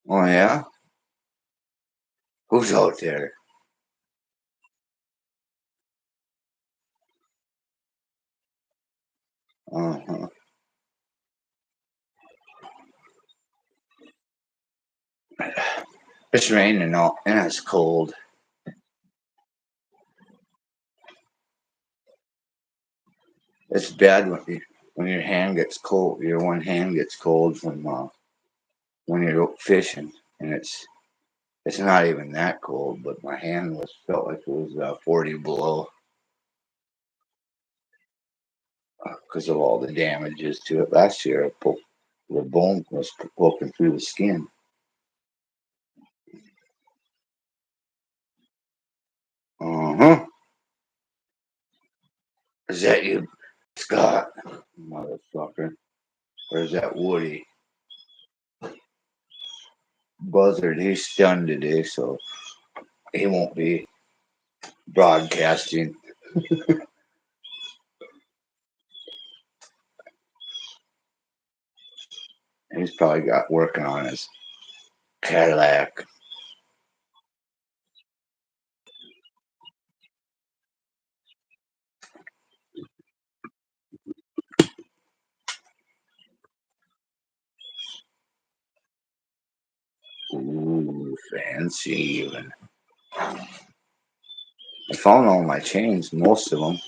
Oh yeah? Who's out there? Uh-huh. It's raining out and it's cold. It's bad when your hand gets cold. Your one hand gets cold from when you're out fishing, and it's not even that cold, but my hand was felt like it was 40 below because of all the damages to it. Last year, the bone was poking through the skin. Uh-huh. Is that you, Scott? Motherfucker. Or is that Woody? Buzzard, he's stunned today, so he won't be broadcasting. He's probably got working on his Cadillac. Ooh, fancy even. I found all my chains, most of them,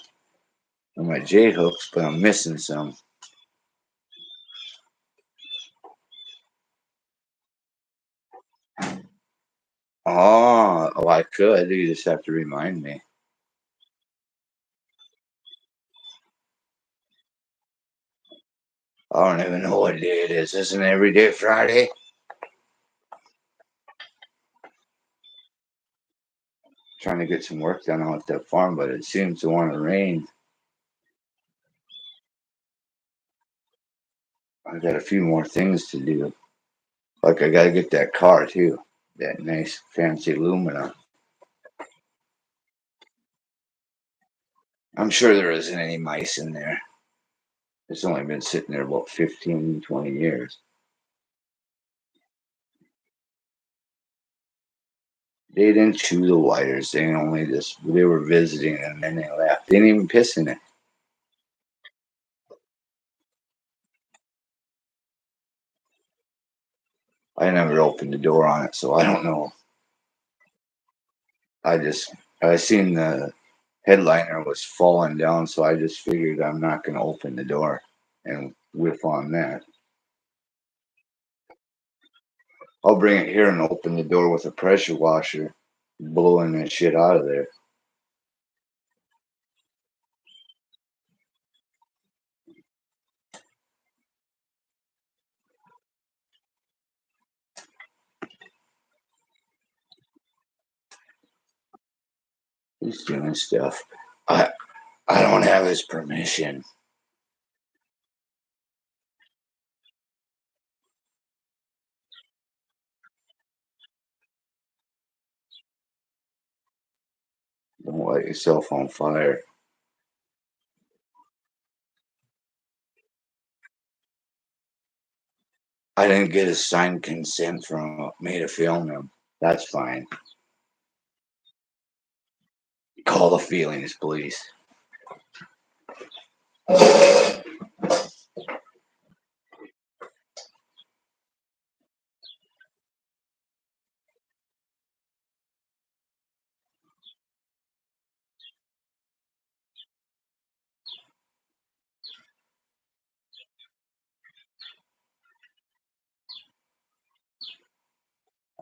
and my J hooks, but I'm missing some. Oh, I could. You just have to remind me. I don't even know what day it is. Isn't it every day Friday? Trying to get some work done out at that farm, but it seems to want to rain. I got a few more things to do. Like I got to get that car too. That nice fancy Lumina. I'm sure there isn't any mice in there. It's only been sitting there about 15, 20 years. They didn't chew the wires. They were visiting and then they left. They didn't even piss in it. I never opened the door on it, so I don't know. I just I seen the headliner was falling down, so I just figured I'm not going to open the door and whiff on that. I'll bring it here and open the door with a pressure washer, blowing that shit out of there. He's doing stuff. I I don't have his permission. Don't light yourself on fire. I didn't get his signed consent from me to film him. That's fine. Call the feelings, please. I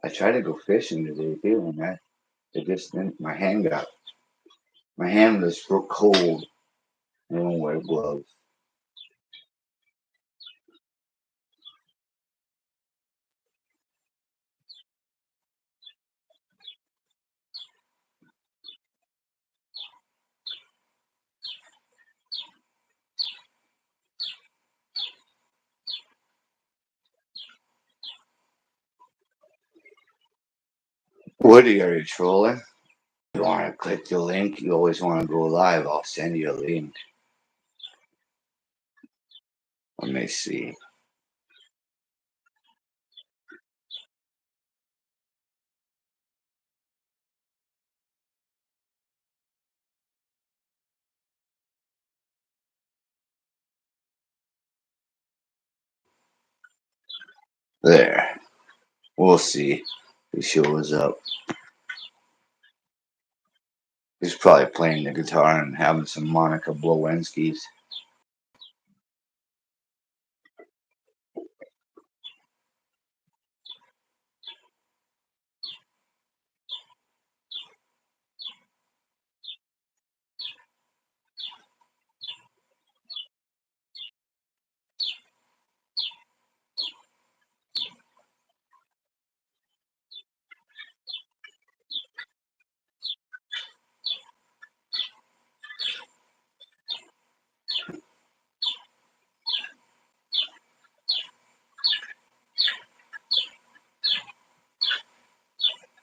tried to go fishing today too, and it just didn't. My hand was so cold. I don't wear gloves. Woody, are you trolling? You want to click the link? You always want to go live. I'll send you a link. Let me see. There. We'll see if he shows up. He's probably playing the guitar and having some Monica Lewinsky's.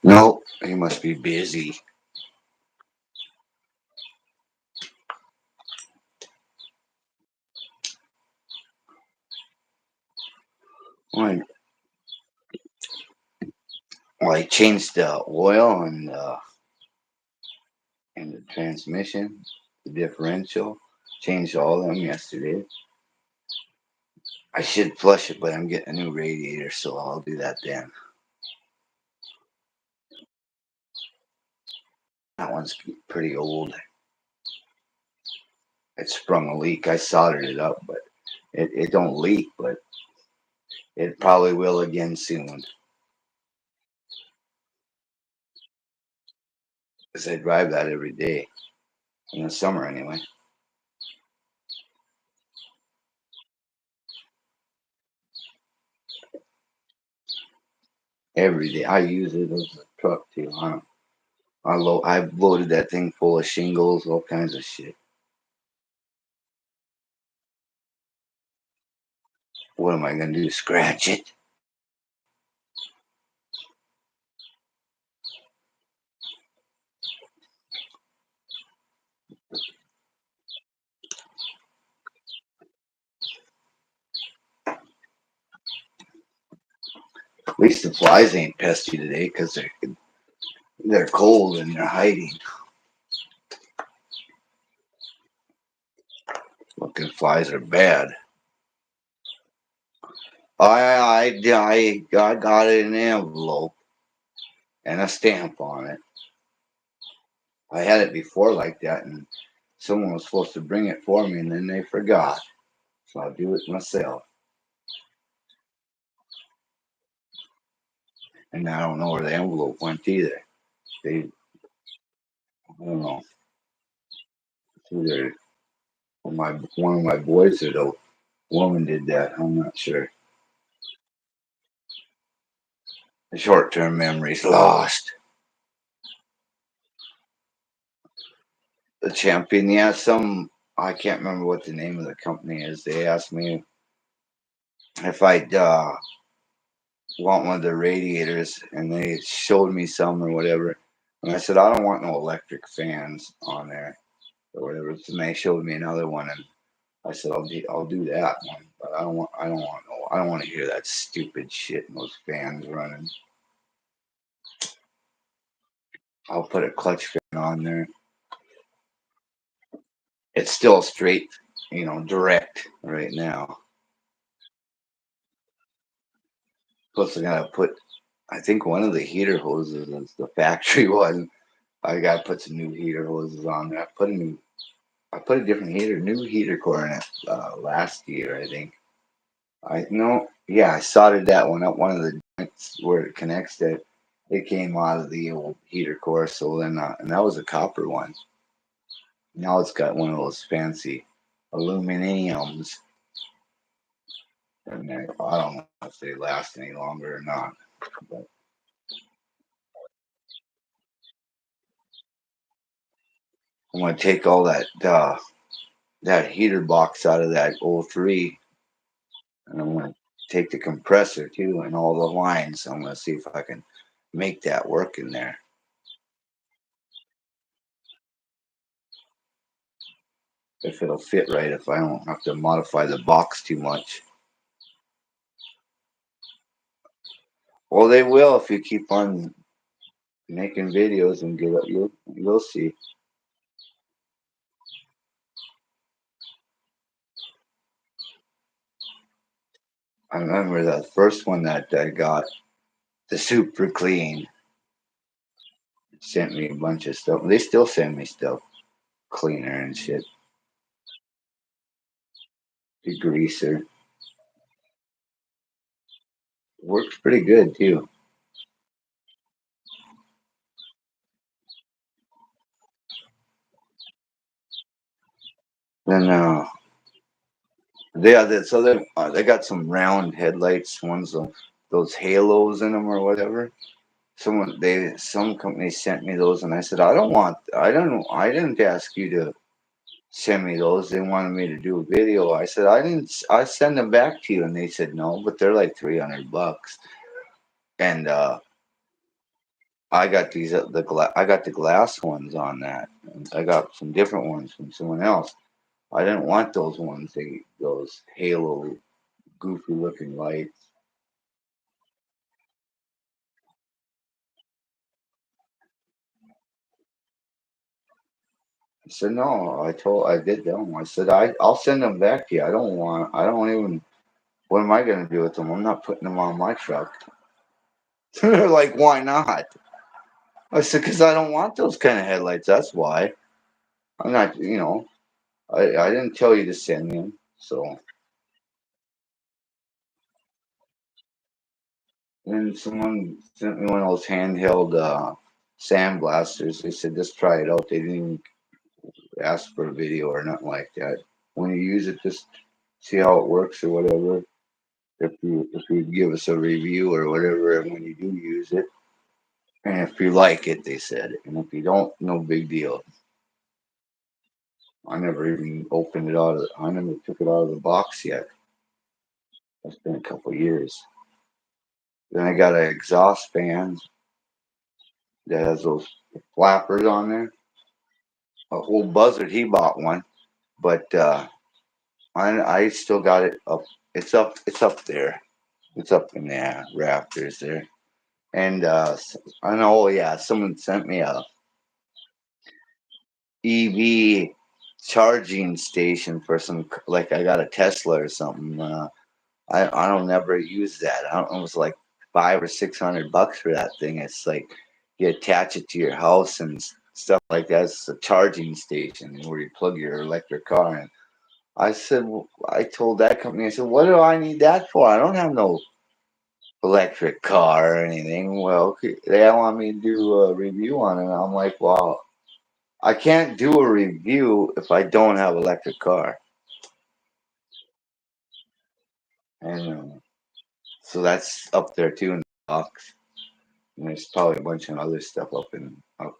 Nope, he must be busy. Well, I changed the oil and the transmission, the differential. Changed all of them yesterday. I should flush it, but I'm getting a new radiator, so I'll do that then. That one's pretty old. It sprung a leak. I soldered it up, but it don't leak, but it probably will again soon. Because I drive that every day. In the summer, anyway. Every day. I use it as a truck, too. I've loaded that thing full of shingles, all kinds of shit. What am I going to do? Scratch it? At least the flies ain't pesty today because they're cold and they're hiding. Looking flies are bad. I got it in an envelope and a stamp on it. I had it before like that, and someone was supposed to bring it for me, and then they forgot. So I'll do it myself. And I don't know where the envelope went either. I don't know. Either one of my boys or the woman did that. I'm not sure. The short-term memory's lost. The champion, yeah, I can't remember what the name of the company is. They asked me if I'd want one of the radiators, and they showed me some or whatever. And I said, I don't want no electric fans on there or whatever. And they showed me another one, and I said, I'll do that one, but I don't want to hear that stupid shit and those fans running. I'll put a clutch fan on there. It's still straight, direct right now. Plus, I gotta put. I think one of the heater hoses is the factory one. I gotta put some new heater hoses on there. I put a different new heater core in it last year. I think. I soldered that one up. One of the joints where it connects it came out of the old heater core. So then, and that was a copper one. Now it's got one of those fancy aluminums. And I don't know if they last any longer or not. But I'm gonna take all that heater box out of that '03, and I'm gonna take the compressor too and all the lines. I'm gonna see if I can make that work in there. If it'll fit right, if I don't have to modify the box too much. Well, they will if you keep on making videos and get up. You'll see. I remember the first one that I got, the Super Clean, sent me a bunch of stuff. They still send me stuff, cleaner and shit, degreaser. Works pretty good too. Then they got some round headlights, ones of those halos in them or whatever. Some company sent me those, and I said I didn't ask you to send me those. They wanted me to do a video. I said I didn't. I send them back to you, and they said no, but they're like $300. And I got I got the glass ones on that. I got some different ones from someone else. I didn't want those ones. Those halo goofy looking lights. I said no. I did them. I said I'll send them back to you. I don't even. What am I gonna do with them? I'm not putting them on my truck. They're like, why not? I said because I don't want those kind of headlights. That's why. I'm not. I didn't tell you to send them. So then someone sent me one of those handheld sandblasters. They said just try it out. They didn't even ask for a video or nothing like that. When you use it, just see how it works or whatever. If you give us a review or whatever, and when you do use it, and if you like it, they said, and if you don't, no big deal. I never even opened it out of. I never took it out of the box yet. It's been a couple of years. Then I got an exhaust fan that has those flappers on there. A whole buzzard. He bought one, but I still got it up. It's up. It's up there. It's up in the rafters there. And I know. Oh yeah, someone sent me a EV charging station for some. Like I got a Tesla or something. I don't never use that. I don't. It was like $500 or $600 for that thing. It's like you attach it to your house and stuff like that. It's a charging station where you plug your electric car in. I said, I told that company, I said, what do I need that for? I don't have no electric car or anything. Well, they want me to do a review on it. I'm like, well, I can't do a review if I don't have electric car. And so that's up there too in the box. And there's probably a bunch of other stuff up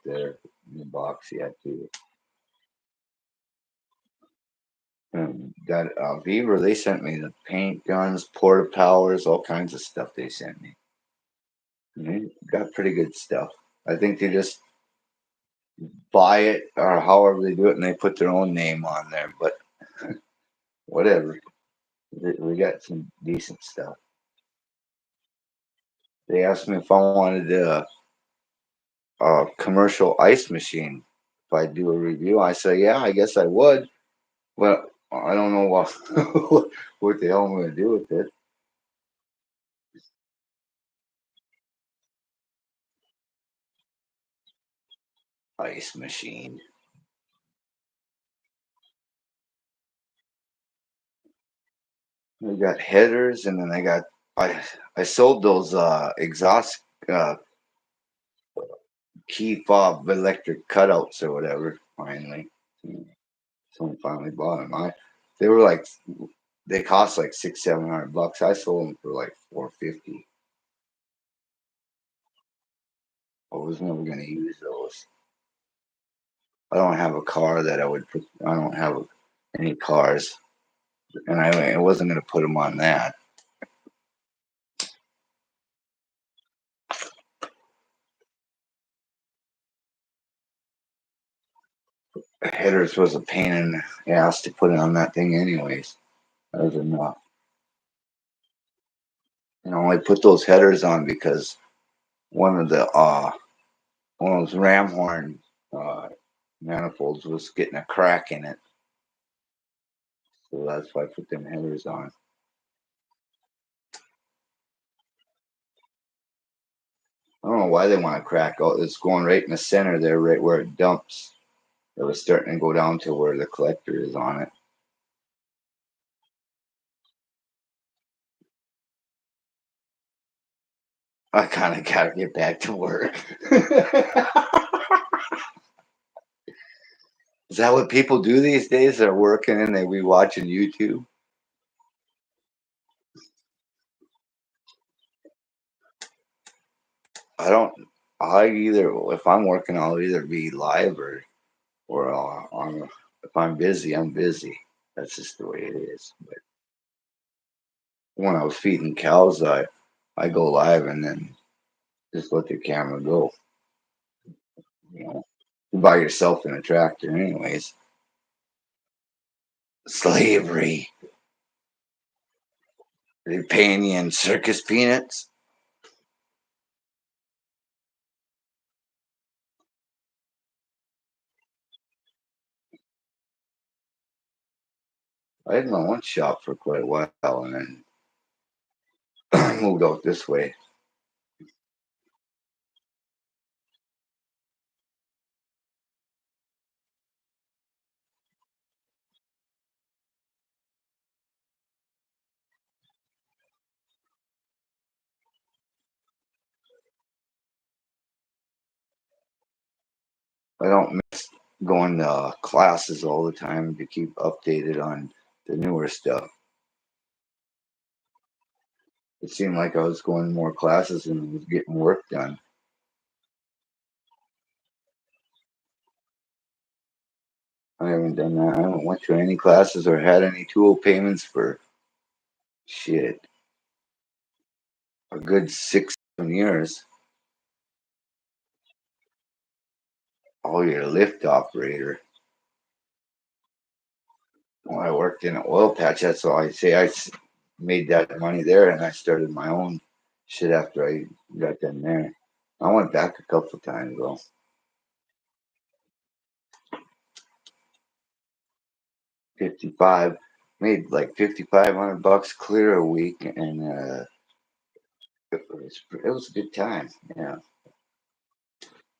there in the box yet too. And that Beaver, they sent me the paint guns, porta powers, all kinds of stuff they sent me. And they got pretty good stuff. I think they just buy it or however they do it, and they put their own name on there. But whatever, we got some decent stuff. They asked me if I wanted a commercial ice machine. If I do a review, I say, yeah, I guess I would. But I don't know what what the hell I'm going to do with it. Ice machine. I got headers, and then I sold those exhaust uh, key fob electric cutouts or whatever. Finally, someone finally bought them. They were like they cost like $600-700. I sold them for like 450. I was never going to use those. I don't have a car that I would put. I don't have any cars, and I wasn't going to put them on that. Headers was a pain in the ass to put on that thing, anyways. That was enough. And I only put those headers on because one of the one of those ram horn uh, manifolds was getting a crack in it, so that's why I put them headers on. I don't know why they want to crack out. It's going right in the center there, right where it dumps. It was starting to go down to where the collector is on it. I kind of got to get back to work. Is that what people do these days? They're working and they be watching YouTube. I don't. I either if I'm working, I'll either be live or on. If I'm busy, I'm busy. That's just the way it is. But when I was feeding cows, I go live and then just let the camera go. You know, you're by yourself in a tractor, anyways. Slavery. They're paying you in circus peanuts. I had my own shop for quite a while and then moved out this way. I don't miss going to classes all the time to keep updated on the newer stuff. It seemed like I was going to more classes and was getting work done. I haven't done that. I haven't went to any classes or had any tool payments for shit a good 6 7 years. Oh, you're a lift operator. Well, I worked in an oil patch. That's all I say. Made that money there, and I started my own shit after I got done there. I went back a couple of times though. 55, made like 5,500 bucks clear a week, and it was a good time. Yeah,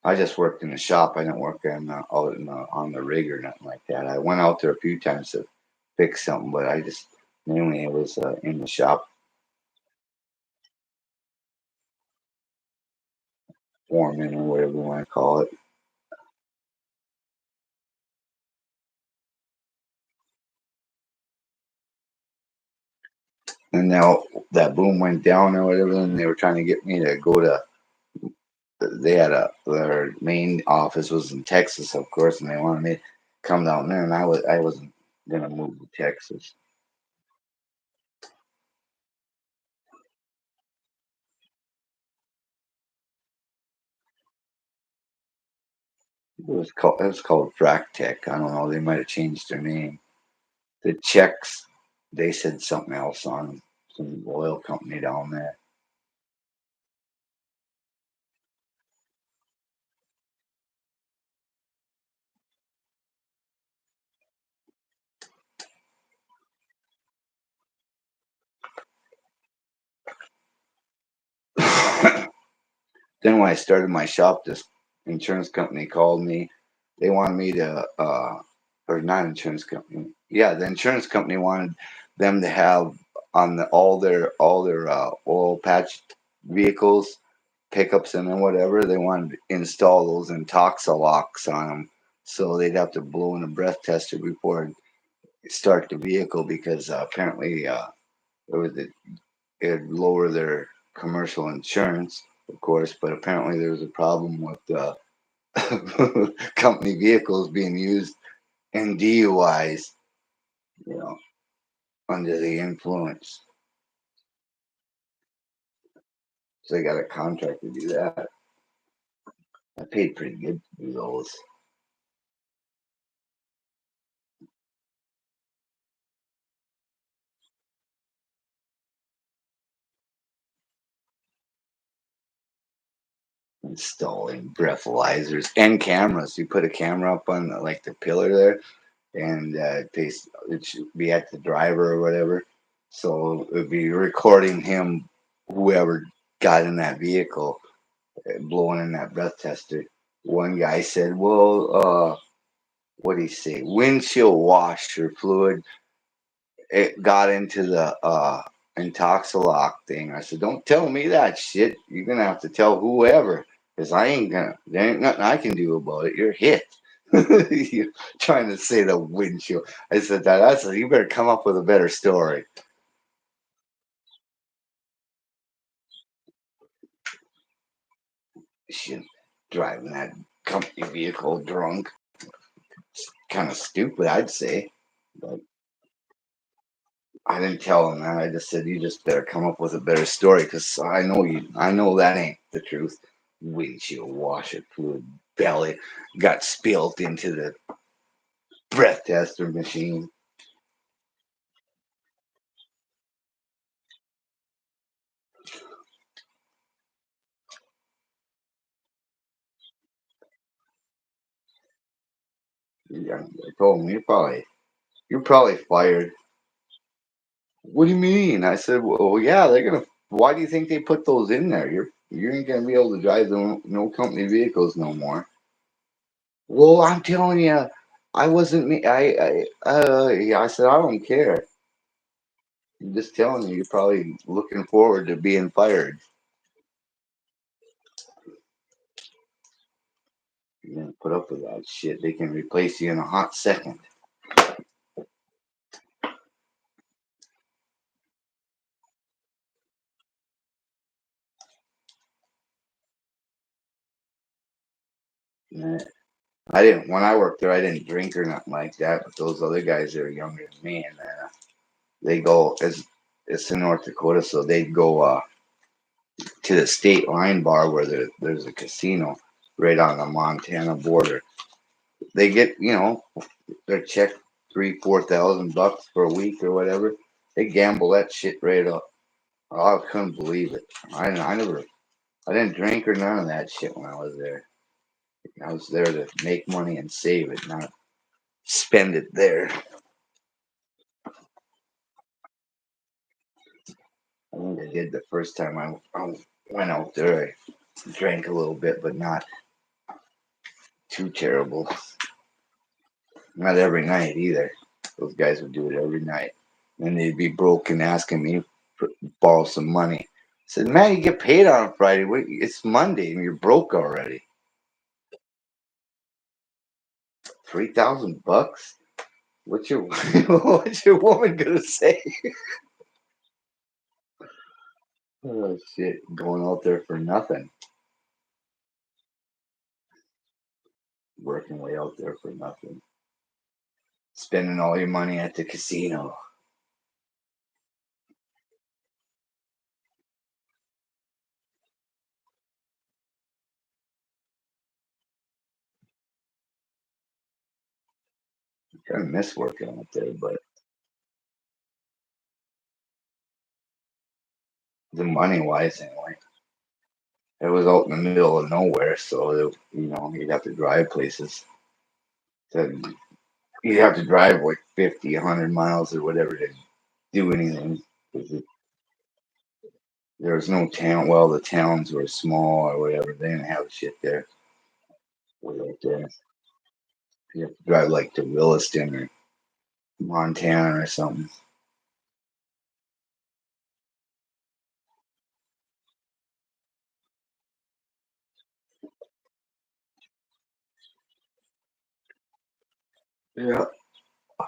I just worked in the shop. I didn't work out on the rig or nothing like that. I went out there a few times to fix something, but I just mainly it was in the shop foreman or whatever you want to call it. And now that boom went down or whatever, and they were trying to get me to go to. They had their main office was in Texas, of course, and they wanted me to come down there, and I wasn't gonna move to Texas. It was called Frac Tech. I don't know. They might have changed their name. The Czechs, they said something else on some oil company down there. Then when I started my shop, this insurance company called me. They wanted me to, or not insurance company. Yeah, the insurance company wanted them to have on all their oil patch vehicles, pickups, and then whatever. They wanted to install those Intoxa locks on them, so they'd have to blow in a breath tester before start the vehicle because apparently it was it'd lower their commercial insurance, of course, but apparently there was a problem with company vehicles being used in DUIs, you know, under the influence. So they got a contract to do that. I paid pretty good to do those. Installing breathalyzers and cameras. You put a camera up on like the pillar there, and it should be at the driver or whatever. So it'd be recording him, whoever got in that vehicle, blowing in that breath tester. One guy said, "Well, what do you say? Windshield washer fluid. It got into the intoxilock thing." I said, "Don't tell me that shit. You're gonna have to tell whoever, because I ain't gonna. There ain't nothing I can do about it. You're hit." You're trying to say the windshield. I said that's you better come up with a better story. Shit, driving that company vehicle drunk, kind of stupid, I'd say. But I didn't tell him that. I just said you just better come up with a better story because I know you. I know that ain't the truth. Windshield washer fluid belly got spilled into the breath tester machine. Yeah, I told him you're probably fired. What do you mean? I said, well, yeah, they're gonna. Why do you think they put those in there? You ain't gonna be able to drive no company vehicles no more. Well, I'm telling you, I wasn't me. Yeah, I said I don't care. I'm just telling you, you're probably looking forward to being fired. You're gonna put up with that shit. They can replace you in a hot second. Nah, I didn't when I worked there. I didn't drink or nothing like that. But those other guys that are younger than me, and they go as it's in North Dakota, so they'd go to the state line bar where there's a casino right on the Montana border. They get their check 3,000-4,000 bucks for a week or whatever. They gamble that shit right up. Oh, I couldn't believe it. I didn't drink or none of that shit when I was there. I was there to make money and save it, not spend it there. I think I did the first time I went out there. I drank a little bit, but not too terrible. Not every night either. Those guys would do it every night. And they'd be broke and asking me to borrow some money. I said, "Man, you get paid on Friday. It's Monday and you're broke already. 3,000 bucks? What's your what's your woman gonna say?" Oh shit, going out there for nothing. Working way out there for nothing. Spending all your money at the casino. Kind of miss working out there, but the money wise anyway. It was out in the middle of nowhere, so you'd have to drive places. So you'd have to drive like 50, 100 miles or whatever to do anything. 'Cause there was no town. Well, the towns were small or whatever. They didn't have shit there. Way out there. You have to drive like to Williston or Montana or something. Yeah. I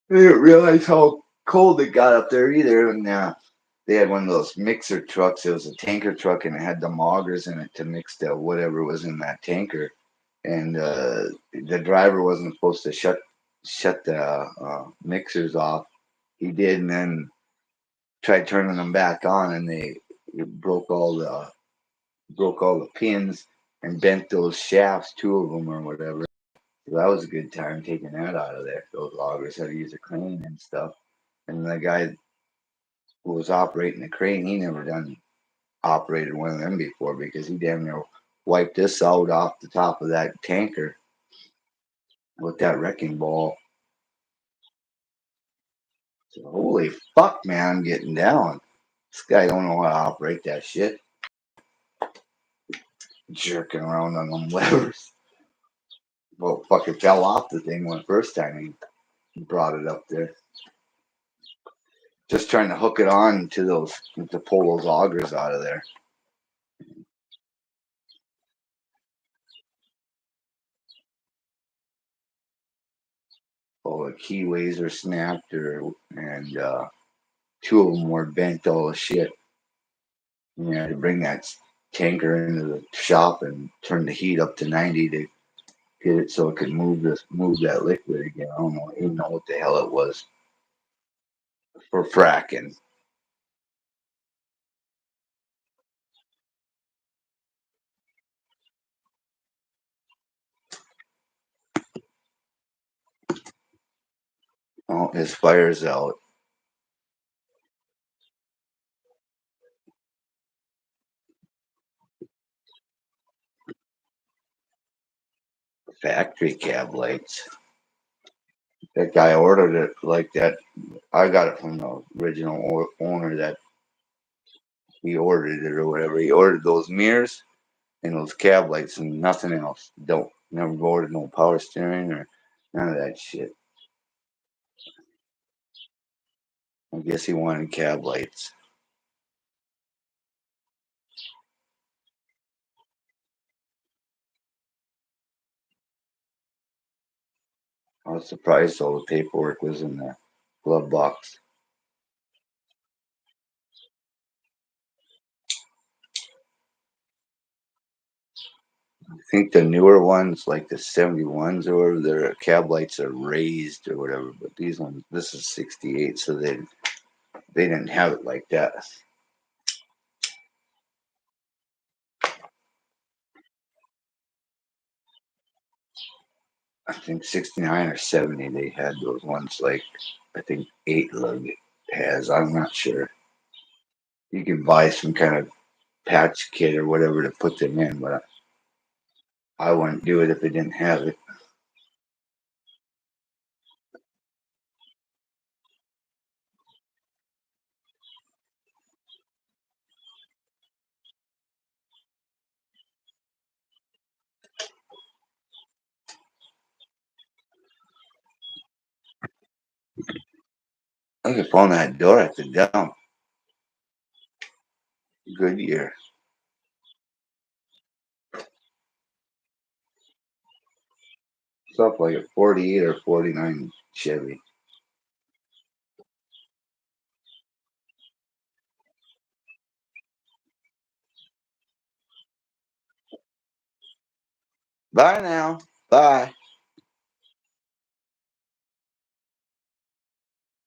didn't realize how cold it got up there either. And they had one of those mixer trucks. It was a tanker truck, and it had the moggers in it to mix the whatever was in that tanker. And the driver wasn't supposed to shut the mixers off. He did, and then tried turning them back on, and they broke all the pins and bent those shafts, two of them or whatever. So that was a good time taking that out of there. Those loggers had to use a crane and stuff. And the guy who was operating the crane, he never done operated one of them before because he damn near wiped this out off the top of that tanker with that wrecking ball. So, holy fuck, man, I'm getting down. This guy don't know how to operate that shit. jerking around on them levers. Well, fucking fell off the thing when first time he brought it up there. Just trying to hook it on to those to pull those augers out of there. Oh, the keyways are snapped, and two of them were bent all the shit. You had to bring that tanker into the shop and turn the heat up to 90 to get it so it could move that liquid again. I don't know, even know what the hell it was for fracking. Oh, his fire's out. Factory cab lights. That guy ordered it like that. I got it from the original owner that he ordered it or whatever. He ordered those mirrors and those cab lights and nothing else. Don't never ordered no power steering or none of that shit. I guess he wanted cab lights. I was surprised all the paperwork was in the glove box. I think the newer ones, like the 71s or whatever, their cab lights are raised or whatever. But these ones, this is 68, so they didn't have it like that. I think 69 or 70, they had those ones like I think 8 lug has. I'm not sure. You can buy some kind of patch kit or whatever to put them in, but I wouldn't do it if it didn't have it. I could phone that door at the dump. Good year. Stuff like a 48 or 49 Chevy. Bye now. Bye.